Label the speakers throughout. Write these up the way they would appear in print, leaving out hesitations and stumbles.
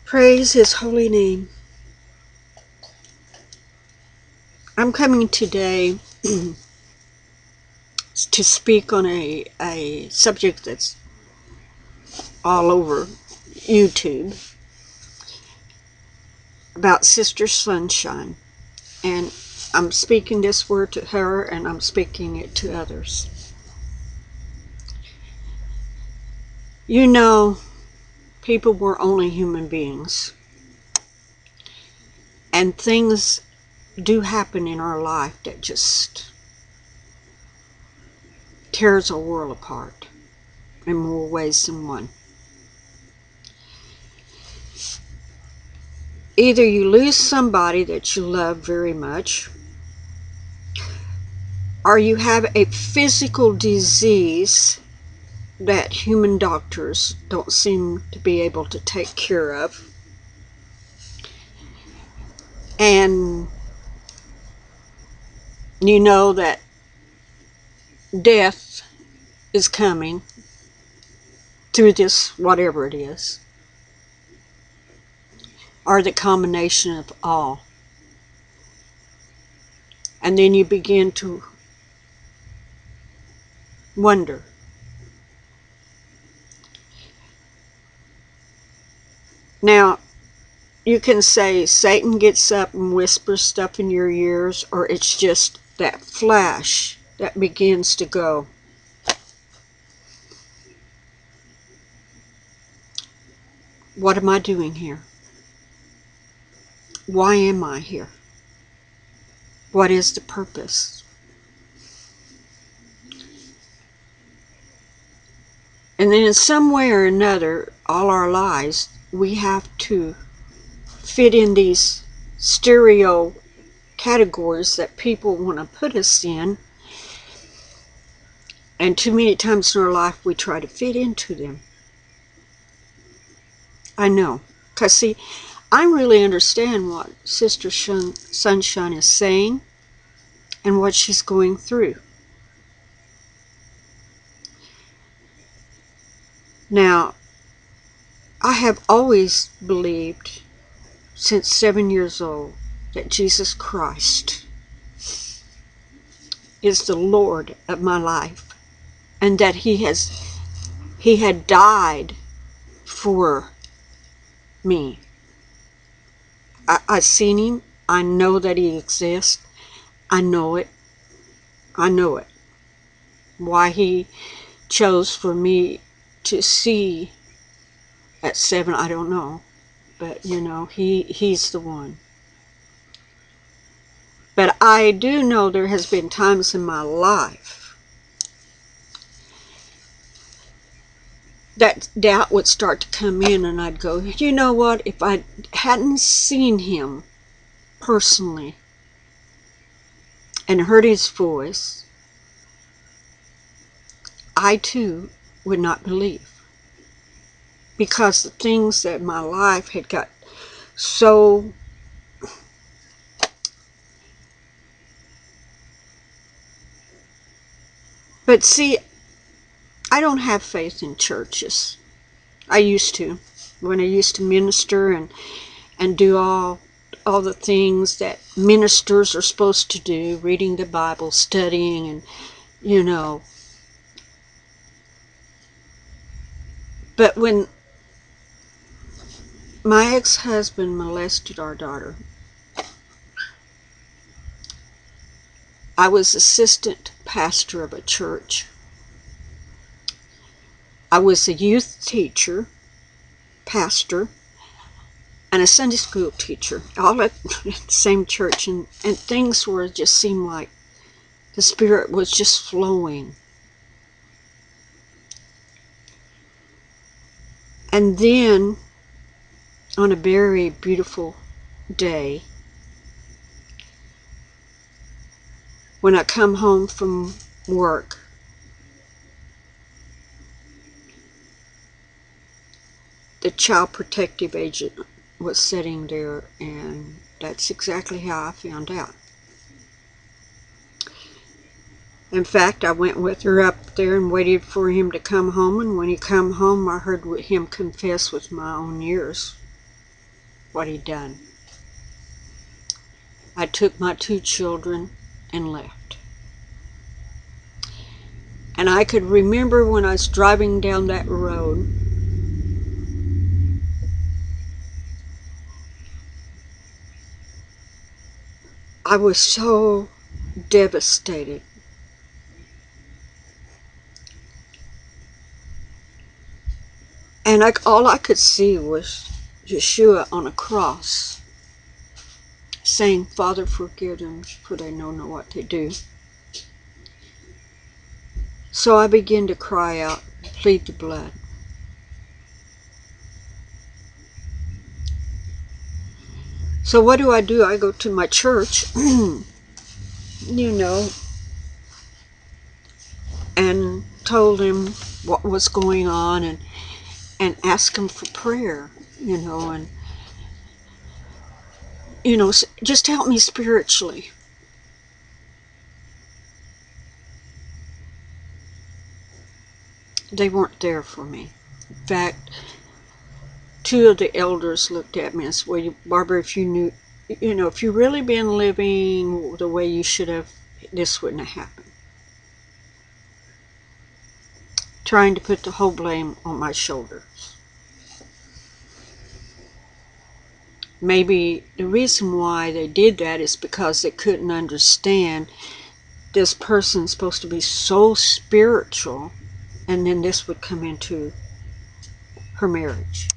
Speaker 1: Praise His holy name. I'm coming today to speak on a subject that's all over YouTube about Sister Sunshine. And I'm speaking this word to her, and I'm speaking it to others. You know, people were only human beings. And things do happen in our life that just tears our world apart in more ways than one. Either you lose somebody that you love very much, or you have a physical disease that human doctors don't seem to be able to take care of. And you know that death is coming through this, whatever it is, or the combination of all. And then you begin to wonder, now you can say Satan gets up and whispers stuff in your ears, or it's just that flash that begins to go. What am I doing here? Why am I here? What is the purpose? And then in some way or another, all our lives, we have to fit in these stereo categories that people want to put us in. And too many times in our life, we try to fit into them. I know. Because see, I really understand what Sister Sunshine is saying and what she's going through. Now, I have always believed, since 7 years old, that Jesus Christ is the Lord of my life, and that He had died for me. I've seen Him. I know that He exists. I know it. I know it. Why He chose for me to see at 7, I don't know. But, you know, He's the one. But I do know there has been times in my life that doubt would start to come in, and I'd go, you know what, if I hadn't seen Him personally and heard His voice, I too would not believe. Because the things that my life had got so but see, I don't have faith in churches. I used to, when I used to minister and do all the things that ministers are supposed to do, reading the Bible, studying, and you know. But when my ex-husband molested our daughter, I was assistant pastor of a church. I was a youth teacher, pastor, and a Sunday school teacher, all at the same church, and things were just seemed like the Spirit was just flowing. And then, on a very beautiful day, when I come home from work, the child protective agent was sitting there, and that's exactly how I found out. In fact, I went with her up there and waited for him to come home, and when he come home, I heard him confess with my own ears what he'd done. I took my 2 children and left. And I could remember when I was driving down that road, I was so devastated. And all I could see was Yeshua on a cross saying, "Father, forgive them, for they know not what they do." So I began to cry out, plead the blood. So what do? I go to my church, and told him what was going on, and asked him for prayer, and just help me spiritually. They weren't there for me. In fact, 2 of the elders looked at me and said, "Well, Barbara, if you knew, if you really been living the way you should have, this wouldn't have happened." Trying to put the whole blame on my shoulders. Maybe the reason why they did that is because they couldn't understand this person's supposed to be so spiritual, and then this would come into her marriage.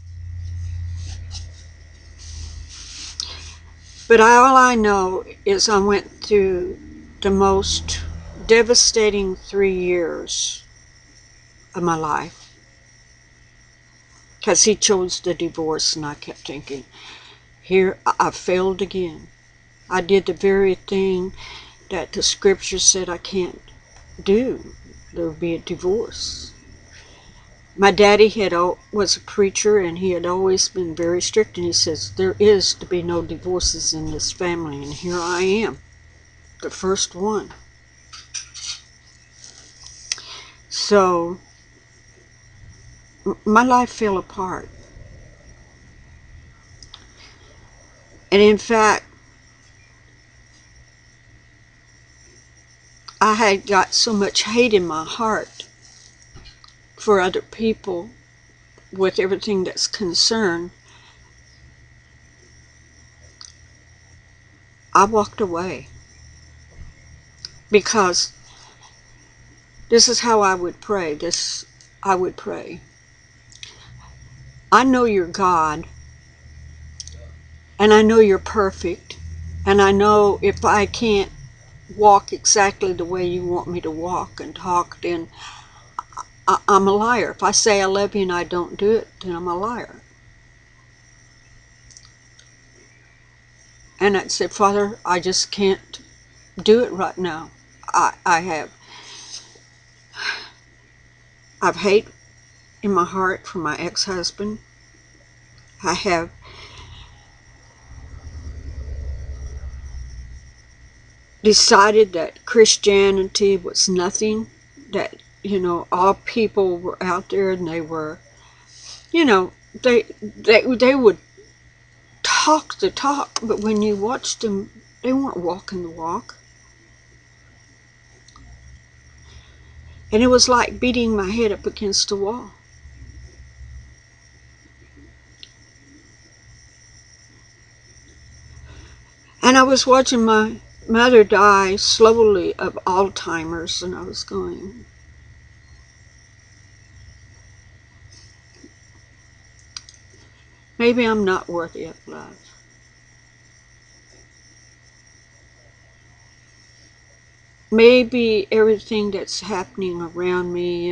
Speaker 1: But all I know is I went through the most devastating 3 years of my life, because he chose the divorce, and I kept thinking, here I failed again. I did the very thing that the scripture said I can't do. There would be a divorce. My daddy was a preacher, and he had always been very strict, and he says, there is to be no divorces in this family, and here I am, the first one. So my life fell apart. And in fact, I had got so much hate in my heart for other people with everything that's concerned, I walked away. Because this is how I would pray. I know you're God, and I know you're perfect, and I know if I can't walk exactly the way you want me to walk and talk, then I'm a liar. If I say I love you and I don't do it, then I'm a liar. And I'd say, Father, I just can't do it right now. I've hate in my heart for my ex-husband. I have decided that Christianity was nothing, that, all people were out there, and they were, they would talk the talk, but when you watched them, they weren't walking the walk. And it was like beating my head up against a wall. And I was watching my mother die slowly of Alzheimer's, and I was going, maybe I'm not worthy of love. Maybe everything that's happening around me,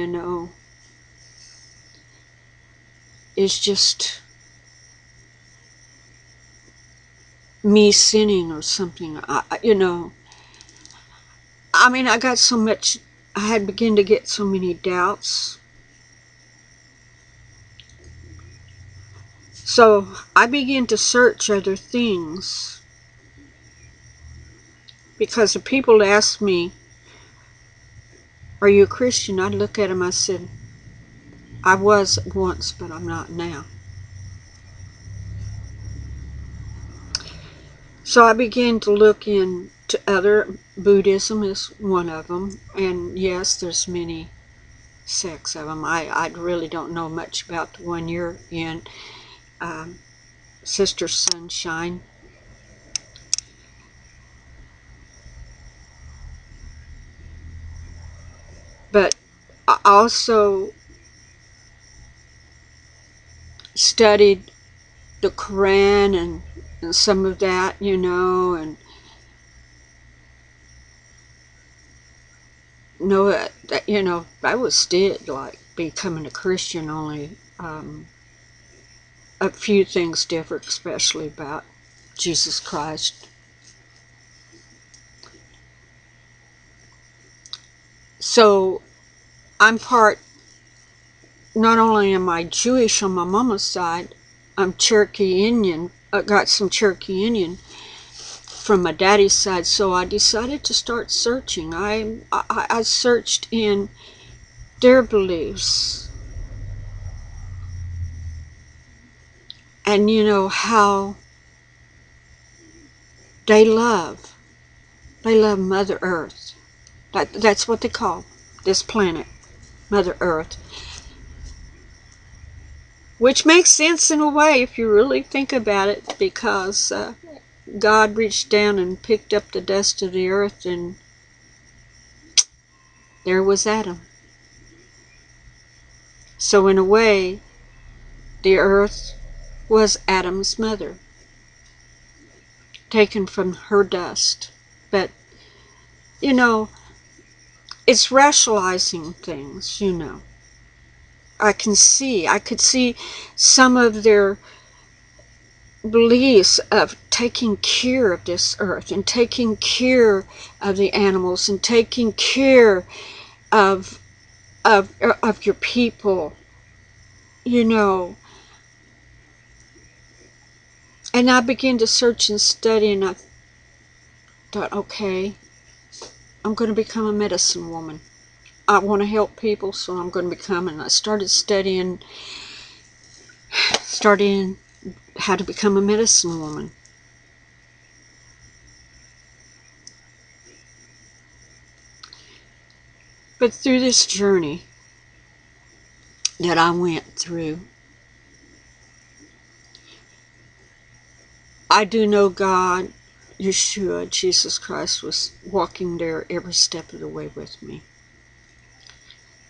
Speaker 1: is just me sinning or something. I got so much, I had begun to get so many doubts. So I began to search other things, because the people asked me, are you a Christian? I'd look at them, I said, I was once, but I'm not now. So I began to look into other, Buddhism is one of them, and yes, there's many sects of them. I really don't know much about the one you're in, um, SisterSunshine. But I also studied the Quran and some of that, and know that, I was did like becoming a Christian, only a few things differ, especially about Jesus Christ. So I'm part, not only am I Jewish on my mama's side, I'm Cherokee Indian. I got some Cherokee Indian from my daddy's side, so I decided to start searching. I searched in their beliefs, and how they love Mother Earth. That's what they call this planet, Mother Earth. Which makes sense in a way if you really think about it, because God reached down and picked up the dust of the earth, and there was Adam. So in a way, the earth was Adam's mother, taken from her dust. But, it's rationalizing things, I could see some of their beliefs of taking care of this earth and taking care of the animals and taking care of your people, and I began to search and study, and I thought, okay, I'm going to become a medicine woman. I want to help people, so I'm going to become, and I started studying how to become a medicine woman. But through this journey that I went through, I do know God, Yeshua, Jesus Christ, was walking there every step of the way with me.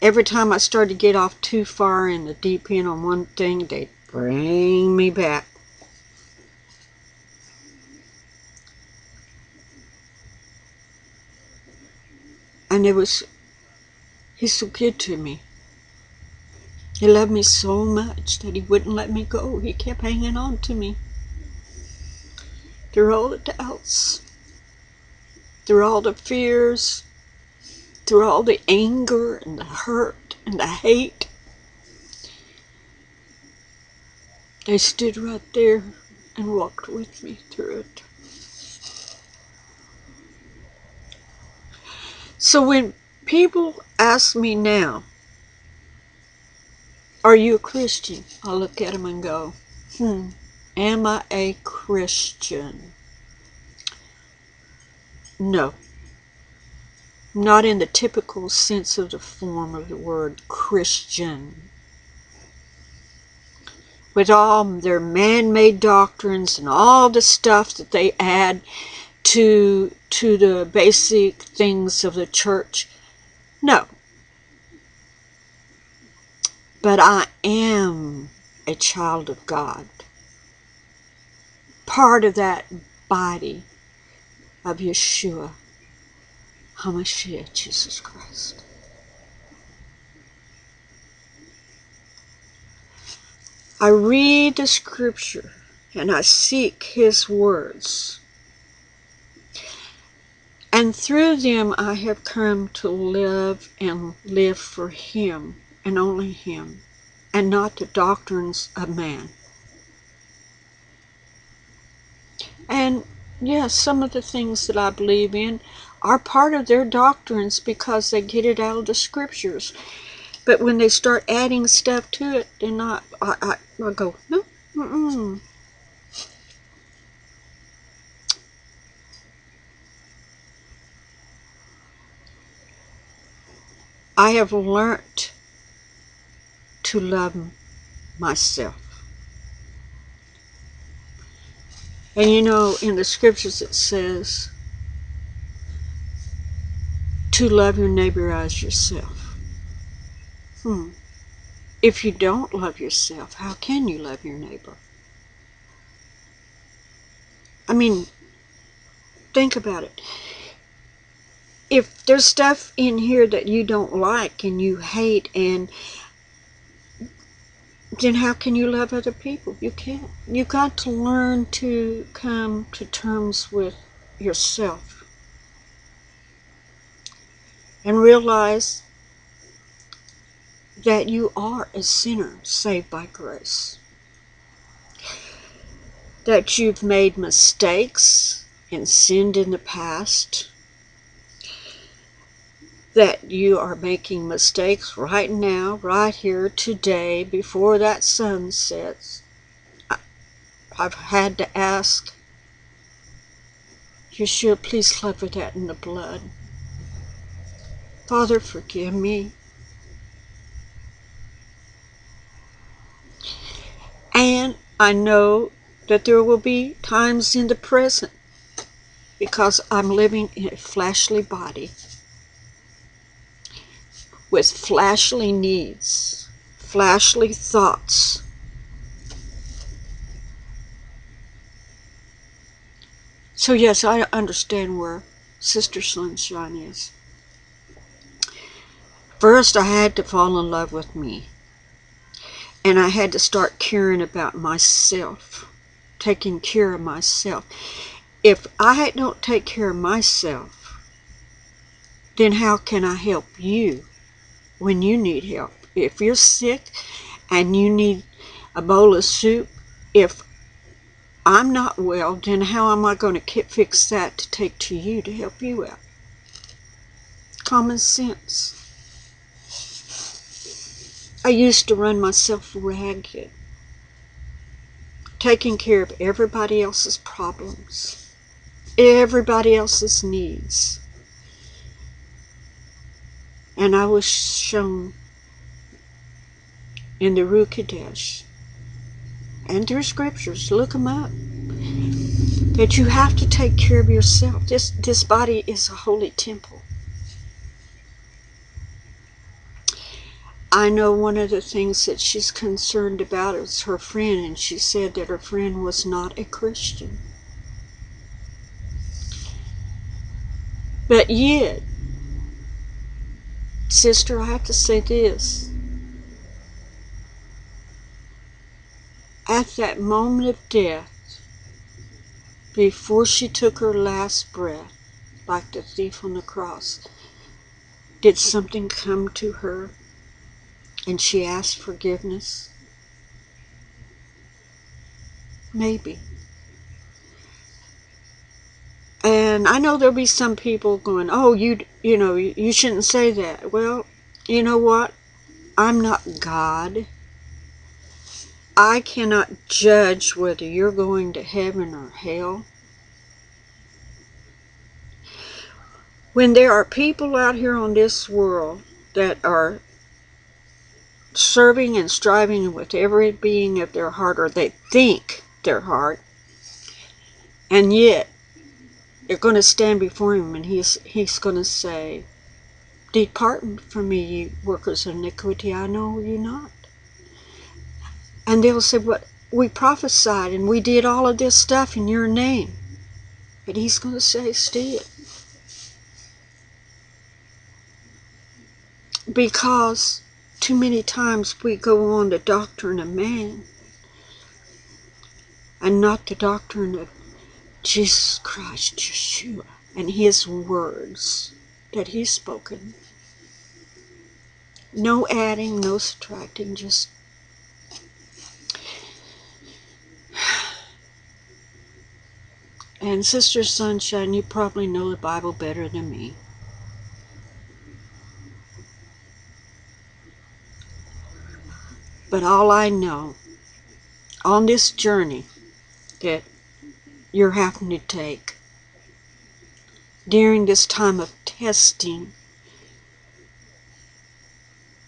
Speaker 1: Every time I started to get off too far in the deep end on one thing, they'd bring me back. And he's so good to me. He loved me so much that he wouldn't let me go. He kept hanging on to me. Through all the doubts, through all the fears, through all the anger and the hurt and the hate, they stood right there and walked with me through it. So when people ask me now, are you a Christian? I look at them and go, am I a Christian? No. Not in the typical sense of the form of the word Christian. With all their man-made doctrines and all the stuff that they add to the basic things of the church. No. But I am a child of God. Part of that body of Yeshua HaMashiach, Jesus Christ. I read the scripture and I seek his words. And through them I have come to live and live for him and only him, and not the doctrines of man. And yes, some of the things that I believe in are part of their doctrines because they get it out of the scriptures. But when they start adding stuff to it, then I go, no, I have learned to love myself. And you know, in the scriptures it says to love your neighbor as yourself. If you don't love yourself, how can you love your neighbor? I mean, think about it. If there's stuff in here that you don't like and you hate, and then how can you love other people? You can't. You got to learn to come to terms with yourself and realize that you are a sinner saved by grace. That you've made mistakes and sinned in the past. That you are making mistakes right now, right here, today, before that sun sets. I've had to ask, Yeshua, please cover that in the blood. Father, forgive me. And I know that there will be times in the present, because I'm living in a fleshly body with fleshly needs, fleshly thoughts. So yes, I understand where Sister Sunshine is. First, I had to fall in love with me. And I had to start caring about myself, taking care of myself. If I don't take care of myself, then how can I help you when you need help? If you're sick and you need a bowl of soup, if I'm not well, then how am I going to fix that to take to you to help you out? Common sense. I used to run myself ragged, taking care of everybody else's problems, everybody else's needs. And I was shown in the Ruach Kodesh and through scriptures, look them up, that you have to take care of yourself. This body is a holy temple. I know one of the things that she's concerned about is her friend, and she said that her friend was not a Christian. But yet, sister, I have to say this. At that moment of death, before she took her last breath, like the thief on the cross, did something come to her and she asked forgiveness? Maybe. And I know there'll be some people going, oh, you shouldn't say that. Well, you know what? I'm not God. I cannot judge whether you're going to heaven or hell. When there are people out here on this world that are serving and striving with every being of their heart, or they think their heart, and yet they're going to stand before him and he's going to say, depart from me, you workers of iniquity, I know you not. And they'll say, what? We prophesied and we did all of this stuff in your name. But he's going to say, still. Because too many times we go on the doctrine of man and not the doctrine of Jesus Christ, Yeshua, and his words that he's spoken. No adding, no subtracting, just and Sister Sunshine, you probably know the Bible better than me. But all I know on this journey that you're having to take during this time of testing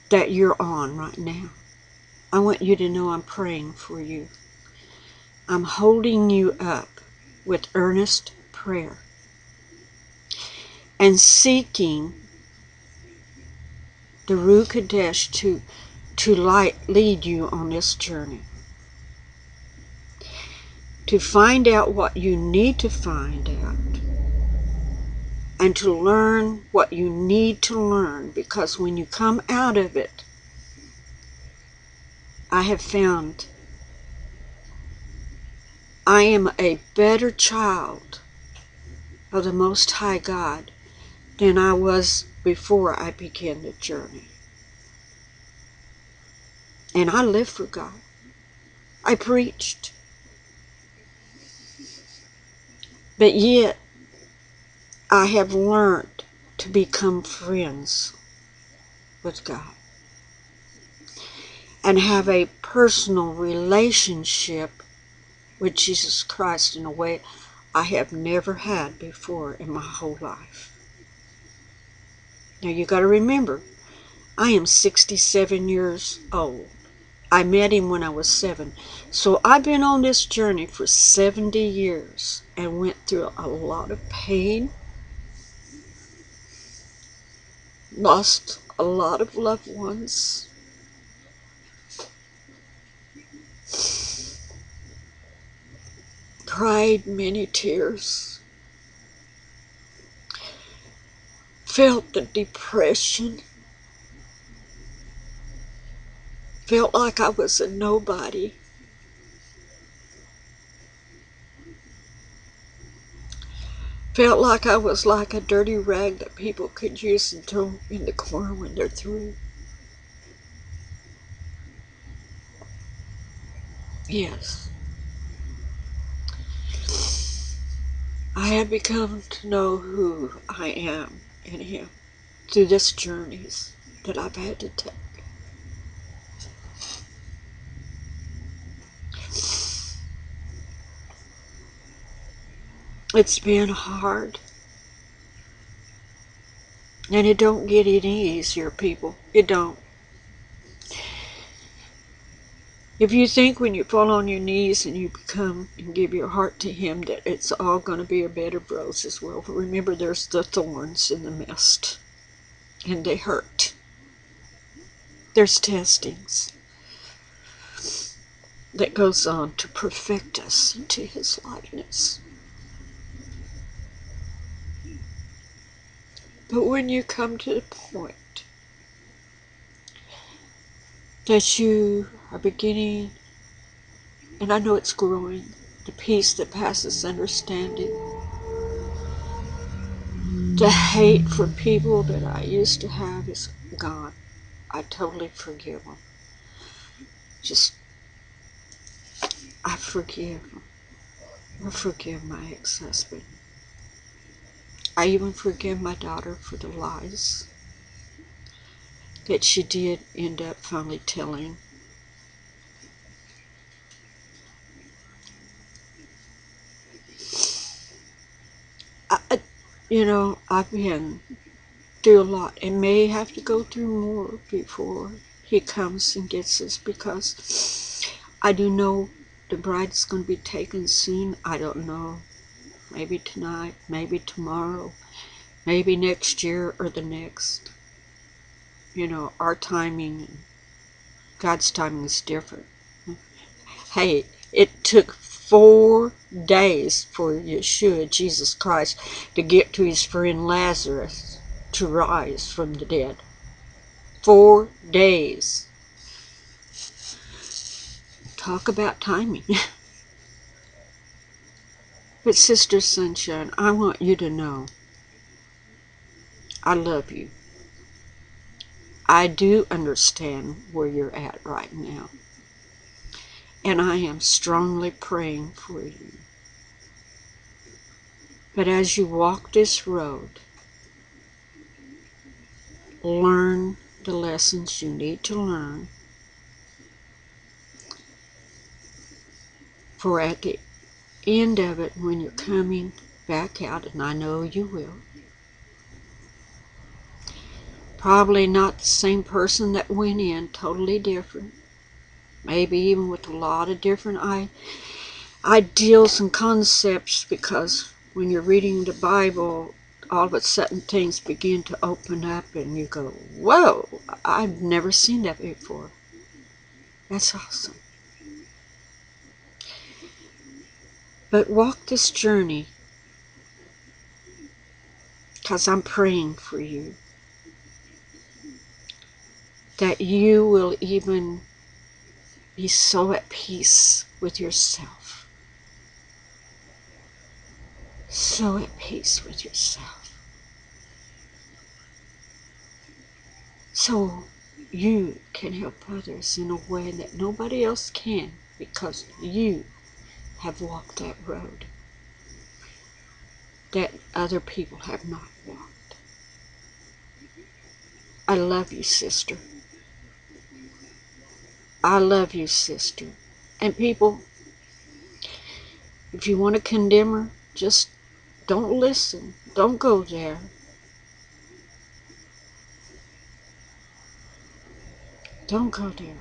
Speaker 1: that you're on right now. I want you to know I'm praying for you. I'm holding you up with earnest prayer and seeking the Ruach Kadesh to lead you on this journey. To find out what you need to find out. And to learn what you need to learn. Because when you come out of it, I have found I am a better child of the Most High God than I was before I began the journey. And I lived for God. I preached. But yet, I have learned to become friends with God and have a personal relationship with Jesus Christ in a way I have never had before in my whole life. Now you got to remember, I am 67 years old. I met him when I was 7. So I've been on this journey for 70 years and went through a lot of pain, lost a lot of loved ones, cried many tears, felt the depression, felt like I was a nobody. Felt like I was like a dirty rag that people could use and throw in the corner when they're through. Yes. I have become to know who I am in Him through this journeys that I've had to take. It's been hard. And it don't get any easier, people. It don't. If you think when you fall on your knees and you become and give your heart to Him that it's all going to be a bed of roses, well, remember there's the thorns in the midst. And they hurt. There's testings that goes on to perfect us into His likeness. But when you come to the point that you are beginning, and I know it's growing, the peace that passes understanding, the hate for people that I used to have is gone. I totally forgive them. I forgive them. I forgive my ex-husband. I even forgive my daughter for the lies that she did end up finally telling. I've been through a lot and may have to go through more before He comes and gets us, because I do know the bride's going to be taken soon. I don't know. Maybe tonight, maybe tomorrow, maybe next year or the next. Our timing and God's timing is different. Hey, it took 4 days for Yeshua, Jesus Christ, to get to his friend Lazarus to rise from the dead. 4 days. Talk about timing. But Sister Sunshine, I want you to know I love you. I do understand where you're at right now. And I am strongly praying for you. But as you walk this road, learn the lessons you need to learn. For at the end of it, when you're coming back out, and I know you will, Probably not the same person that went in, totally different. Maybe even with a lot of different ideals and concepts, because when you're reading the Bible, all of a sudden things begin to open up and you go, whoa, I've never seen that before. That's awesome. But walk this journey, because I'm praying for you, that you will even be so at peace with yourself. So at peace with yourself. So you can help others in a way that nobody else can, because you have walked that road that other people have not walked. I love you, sister. I love you, sister. And people, if you want to condemn her, just don't listen. Don't go there. Don't go there.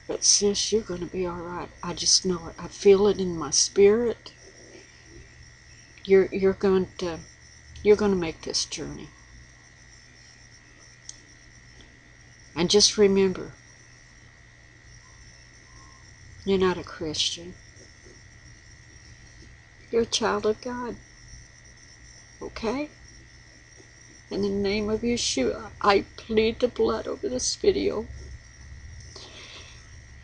Speaker 1: But sis, you're going to be all right. I just know it. I feel it in my spirit. You're going to make this journey. And just remember, you're not a Christian. You're a child of God. Okay? In the name of Yeshua, I plead the blood over this video.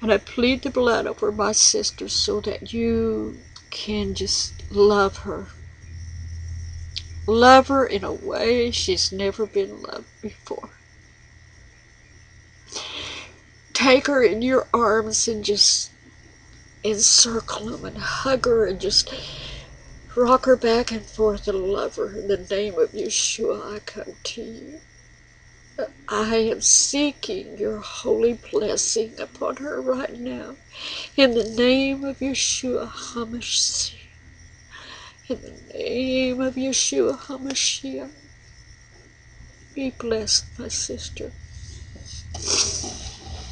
Speaker 1: And I plead the blood over my sister so that you can just love her. Love her in a way she's never been loved before. Take her in your arms and just encircle them and hug her and just rock her back and forth and love her. In the name of Yeshua, I come to you. I am seeking your holy blessing upon her right now. In the name of Yeshua HaMashiach. In the name of Yeshua HaMashiach. Be blessed, my sister.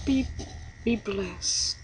Speaker 1: Be blessed.